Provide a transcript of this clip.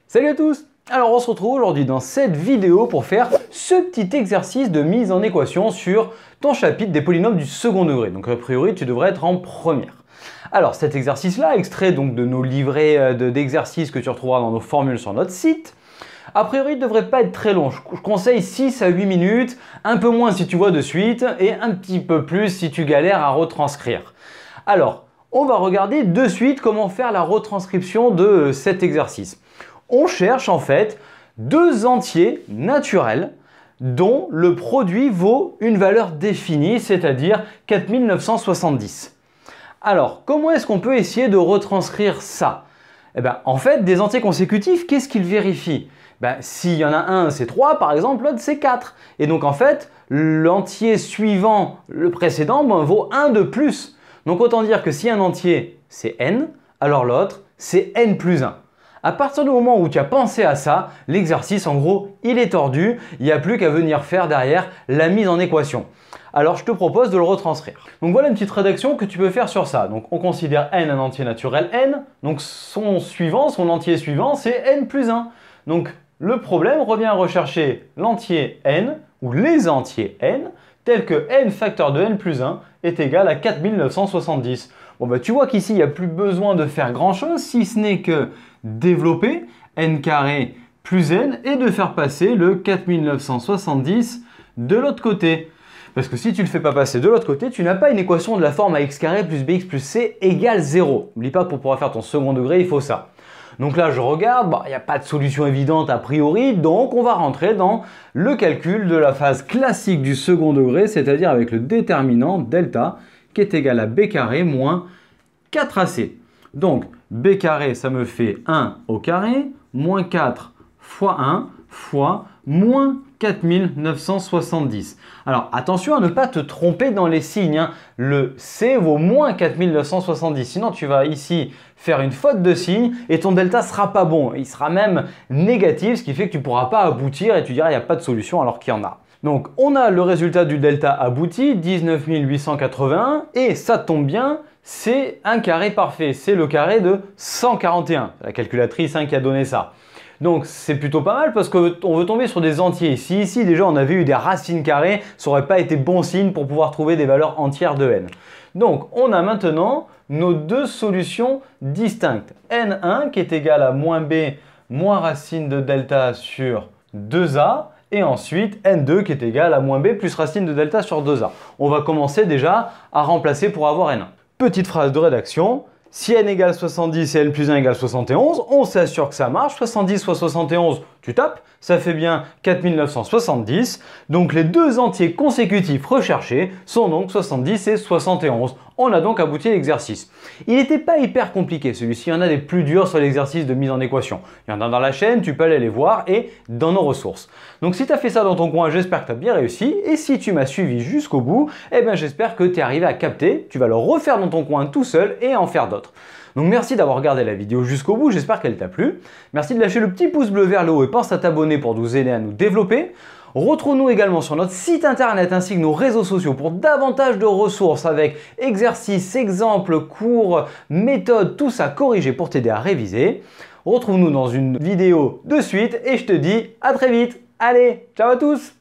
Salut à tous! Alors on se retrouve aujourd'hui dans cette vidéo pour faire ce petit exercice de mise en équation sur ton chapitre des polynômes du second degré. Donc a priori tu devrais être en première. Alors cet exercice-là, extrait donc de nos livrets d'exercices que tu retrouveras dans nos formules sur notre site, a priori il ne devrait pas être très long. Je conseille 6 à 8 minutes, un peu moins si tu vois de suite et un petit peu plus si tu galères à retranscrire. Alors, on va regarder de suite comment faire la retranscription de cet exercice. On cherche en fait deux entiers naturels dont le produit vaut une valeur définie, c'est-à-dire 4970. Alors, comment est-ce qu'on peut essayer de retranscrire ça? Eh bien, en fait, des entiers consécutifs, qu'est-ce qu'ils vérifient? S'il y en a un, c'est 3 par exemple, l'autre c'est 4. Et donc en fait, l'entier suivant le précédent vaut 1 de plus. Donc autant dire que si un entier c'est n, alors l'autre c'est n plus 1. À partir du moment où tu as pensé à ça, l'exercice en gros il est tordu, il n'y a plus qu'à venir faire derrière la mise en équation. Alors je te propose de le retranscrire. Donc voilà une petite rédaction que tu peux faire sur ça. Donc on considère n un entier naturel n, donc son entier suivant c'est n plus 1. Donc le problème revient à rechercher l'entier n ou les entiers n tels que n facteur de n plus 1 est égal à 4970. Bon tu vois qu'ici il n'y a plus besoin de faire grand chose si ce n'est que développer n carré plus n et de faire passer le 4970 de l'autre côté. Parce que si tu ne le fais pas passer de l'autre côté, tu n'as pas une équation de la forme ax carré plus bx plus c égale 0. N'oublie pas que pour pouvoir faire ton second degré, il faut ça. Donc là, je regarde, il n'y a pas de solution évidente a priori, donc on va rentrer dans le calcul de la phase classique du second degré, c'est-à-dire avec le déterminant delta qui est égal à b carré moins 4ac. Donc b carré, ça me fait 1 au carré, moins 4 fois 1 fois moins 4970. Alors attention à ne pas te tromper dans les signes. Le C vaut moins 4970. Sinon tu vas ici faire une faute de signe et ton delta sera pas bon. Il sera même négatif, ce qui fait que tu ne pourras pas aboutir et tu diras il n'y a pas de solution alors qu'il y en a. Donc on a le résultat du delta abouti, 19 881, et ça tombe bien, c'est un carré parfait. C'est le carré de 141. La calculatrice qui a donné ça. Donc c'est plutôt pas mal parce qu'on veut tomber sur des entiers. Ici déjà on avait eu des racines carrées, ça n'aurait pas été bon signe pour pouvoir trouver des valeurs entières de n. Donc on a maintenant nos deux solutions distinctes. n1 qui est égal à moins b moins racine de delta sur 2a et ensuite n2 qui est égal à moins b plus racine de delta sur 2a. On va commencer déjà à remplacer pour avoir n1. Petite phrase de rédaction. Si n égale 70 et n plus 1 égale 71, on s'assure que ça marche. 70 fois 71, tu tapes, ça fait bien 4970. Donc les deux entiers consécutifs recherchés sont donc 70 et 71. On a donc abouti à l'exercice. Il n'était pas hyper compliqué celui-ci, il y en a des plus durs sur l'exercice de mise en équation. Il y en a dans la chaîne, tu peux aller les voir et dans nos ressources. Donc si tu as fait ça dans ton coin, j'espère que tu as bien réussi. Et si tu m'as suivi jusqu'au bout, j'espère que tu es arrivé à capter. Tu vas le refaire dans ton coin tout seul et en faire d'autres. Donc merci d'avoir regardé la vidéo jusqu'au bout, j'espère qu'elle t'a plu. Merci de lâcher le petit pouce bleu vers le haut et pense à t'abonner pour nous aider à nous développer. Retrouve-nous également sur notre site internet ainsi que nos réseaux sociaux pour davantage de ressources avec exercices, exemples, cours, méthodes, tout ça corrigé pour t'aider à réviser. Retrouve-nous dans une vidéo de suite et je te dis à très vite. Allez, ciao à tous!